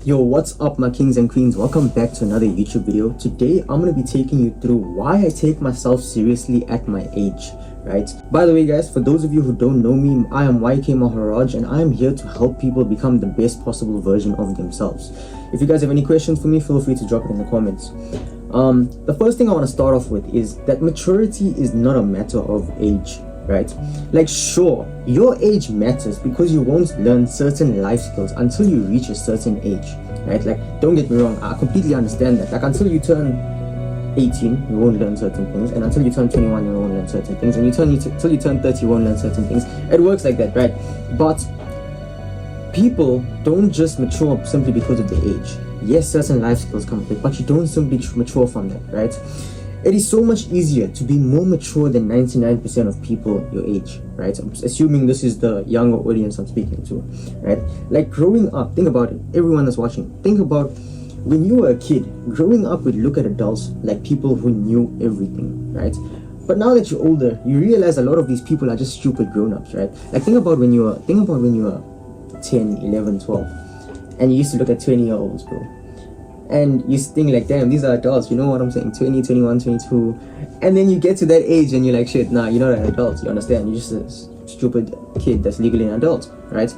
Yo, what's up my kings and queens? Welcome back to another YouTube video. Today I'm going to be taking you through why I take myself seriously at my age, right? By the way guys, for those of you who don't know me, I am YK Maharaj and I am here to help people become the best possible version of themselves. If you guys have any questions for me, feel free to drop it in the comments. The first thing I want to start off with is that maturity is not a matter of age, right? Like, sure, your age matters because you won't learn certain life skills until you reach a certain age, right? Like, don't get me wrong, I completely understand that. Like, until you turn 18 you won't learn certain things, and until you turn 21 you won't learn certain things, and until you turn 30 you won't learn certain things. It works like that, right? But people don't just mature simply because of their age. Yes, certain life skills come with it, but you don't simply mature from that, right? It is so much easier to be more mature than 99% of people your age, right? I'm assuming this is the younger audience I'm speaking to, right? Like, growing up, think about it, everyone that's watching, think about when you were a kid. Growing up, we'd look at adults like people who knew everything, right? But now that you're older, you realize a lot of these people are just stupid grown-ups, right? Like, think about when you were 10, 11, 12, and you used to look at 20-year-olds, bro. And you think like, damn, these are adults, you know what I'm saying? 20, 21, 22. And then you get to that age and you're like, shit, nah, you're not an adult, you understand? You're just a stupid kid that's legally an adult, right?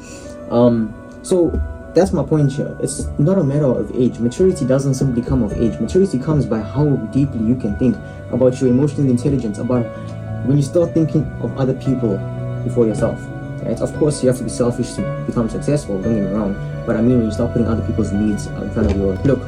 So that's my point here. It's not a matter of age. Maturity doesn't simply come of age. Maturity comes by how deeply you can think about your emotional intelligence, about when you start thinking of other people before yourself, right? Of course, you have to be selfish to become successful, don't get me wrong. But I mean, when you start putting other people's needs in front of yours. Look,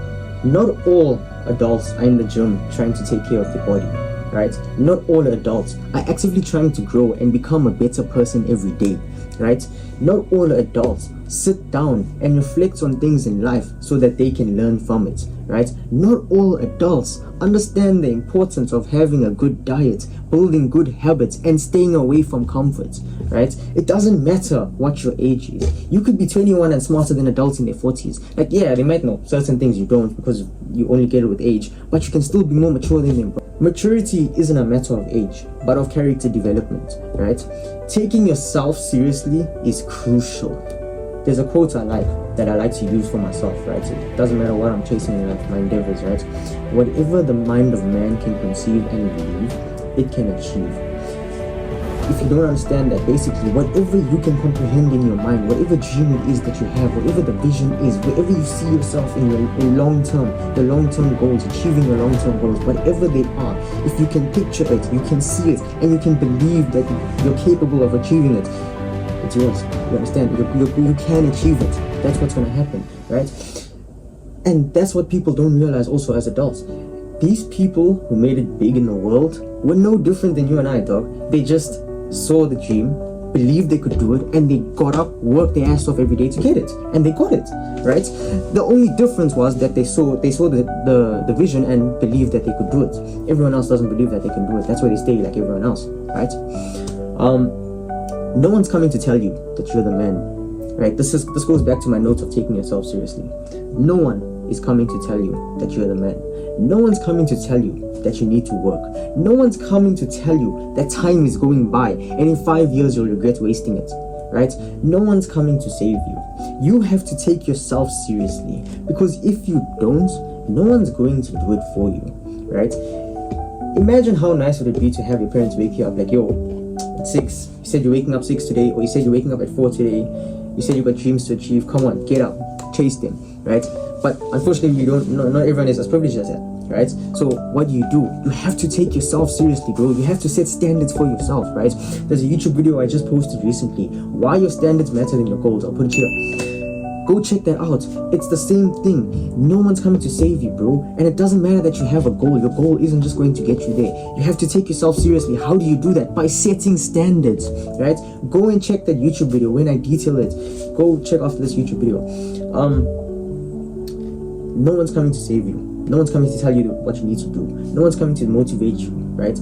not all adults are in the gym trying to take care of their body, right? Not all adults are actively trying to grow and become a better person every day, right? Not all adults sit down and reflect on things in life so that they can learn from it, right? Not all adults understand the importance of having a good diet, building good habits, and staying away from comfort, right? It doesn't matter what your age is. You could be 21 and smarter than adults in their 40s. Like, yeah, they might know certain things you don't because you only get it with age, but you can still be more mature than them. Maturity isn't a matter of age, but of character development, right? Taking yourself seriously is crucial. There's a quote I like to use for myself, right? It doesn't matter what I'm chasing in life, my endeavors, right? Whatever the mind of man can conceive and believe, it can achieve. If you don't understand that, basically, whatever you can comprehend in your mind, whatever dream it is that you have, whatever the vision is, wherever you see yourself in your long-term goals, achieving your long-term goals, whatever they are, if you can picture it, you can see it, and you can believe that you're capable of achieving it, it's yours. You understand? You can achieve it. That's what's going to happen, right? And that's what people don't realize also as adults. These people who made it big in the world were no different than you and I, dog. They just saw the dream, believed they could do it, and they got up, worked their ass off every day to get it, and they got it, right? The only difference was that they saw the vision and believed that they could do it. Everyone else doesn't believe that they can do it. That's why they stay like everyone else, right? No one's coming to tell you that you're the man, right? This goes back to my notes of taking yourself seriously. No one is coming to tell you that you're the man. No one's coming to tell you that you need to work. No one's coming to tell you that time is going by and in 5 years you'll regret wasting it, right? No one's coming to save you. You have to take yourself seriously, because if you don't, no one's going to do it for you, right? Imagine how nice would it be to have your parents wake you up like, yo, it's 6. You said you're waking up 6 today, or you said you're waking up at 4 today. You said you got dreams to achieve. Come on, get up, chase them, right? But unfortunately, you don't. Not everyone is as privileged as that, right? So what do? You have to take yourself seriously, bro. You have to set standards for yourself, right? There's a YouTube video I just posted recently. Why your standards matter than your goals. I'll put it here. Go check that out. It's the same thing. No one's coming to save you, bro. And it doesn't matter that you have a goal. Your goal isn't just going to get you there. You have to take yourself seriously. How do you do that? By setting standards, right? Go and check that YouTube video when I detail it. Go check after this YouTube video. No one's coming to save you. No one's coming to tell you what you need to do. No one's coming to motivate you, right?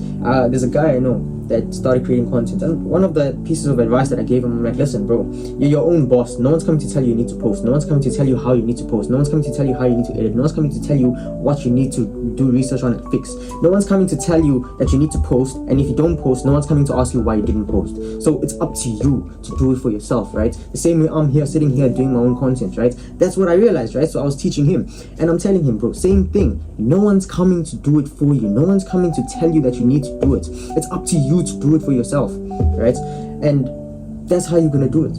There's a guy I know that started creating content, and one of the pieces of advice that I gave him, I'm like, listen, bro, you're your own boss. No one's coming to tell you need to post. No one's coming to tell you how you need to post. No one's coming to tell you how you need to edit. No one's coming to tell you what you need to do research on and fix. No one's coming to tell you that you need to post, and if you don't post, no one's coming to ask you why you didn't post. So it's up to you to do it for yourself, right? The same way I'm here sitting here doing my own content, right? That's what I realized, right? So I was teaching him, and I'm telling him, bro, same thing. No one's coming to do it for you. No one's coming to tell you that you need to do it. It's up to you to do it for yourself, right? And that's how you're gonna do it,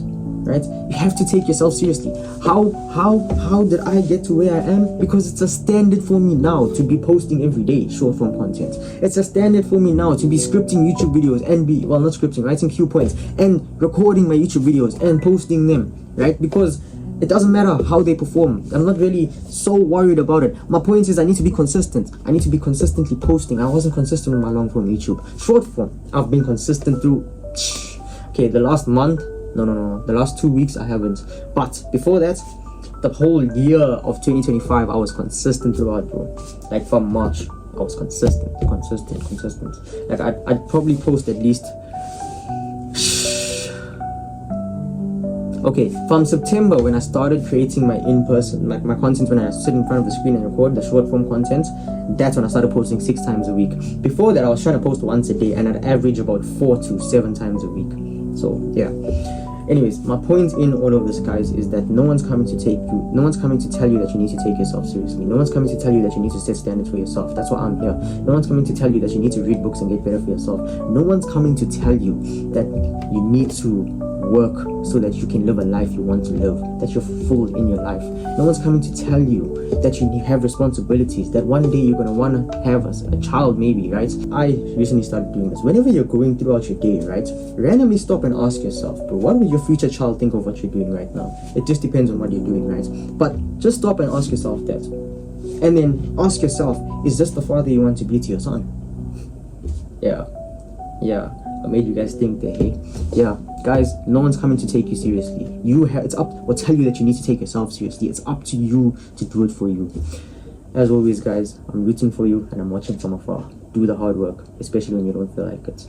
right? You have to take yourself seriously. How did I get to where I am? Because it's a standard for me now to be posting every day short form content. It's a standard for me now to be scripting YouTube videos and not scripting, writing cue points and recording my YouTube videos and posting them, right? Because it doesn't matter how they perform. I'm not really so worried about it. My point is I need to be consistent. I need to be consistently posting. I wasn't consistent with my long form YouTube. Short form, I've been consistent through, okay, the last month, no, the last 2 weeks I haven't. But before that, the whole year of 2025, I was consistent throughout, bro. Like from March, I was consistent. Like I'd probably post at least, okay, from September, when I started creating my in-person, like my content, when I sit in front of the screen and record the short form content, that's when I started posting 6 times a week. Before that, I was trying to post once a day, and I'd average about 4 to 7 times a week. So yeah. Anyways, my point in all of this, guys, is that no one's coming to tell you that you need to take yourself seriously. No one's coming to tell you that you need to set standards for yourself. That's why I'm here. No one's coming to tell you that you need to read books and get better for yourself. No one's coming to tell you that you need to work so that you can live a life you want to live, that you're full in your life. No one's coming to tell you that you have responsibilities, that one day you're going to want to have a child, maybe, right? I recently started doing this. Whenever you're going throughout your day, right, randomly stop and ask yourself, bro, what would your future child think of what you're doing right now? It just depends on what you're doing, right? But just stop and ask yourself that. And then ask yourself, is this the father you want to be to your son? Yeah. I made you guys think that, hey? Yeah. Guys, no one's coming to take you seriously. It's up, or tell you that you need to take yourself seriously. It's up to you to do it for you. As always, guys, I'm rooting for you and I'm watching from afar. Do the hard work, especially when you don't feel like it.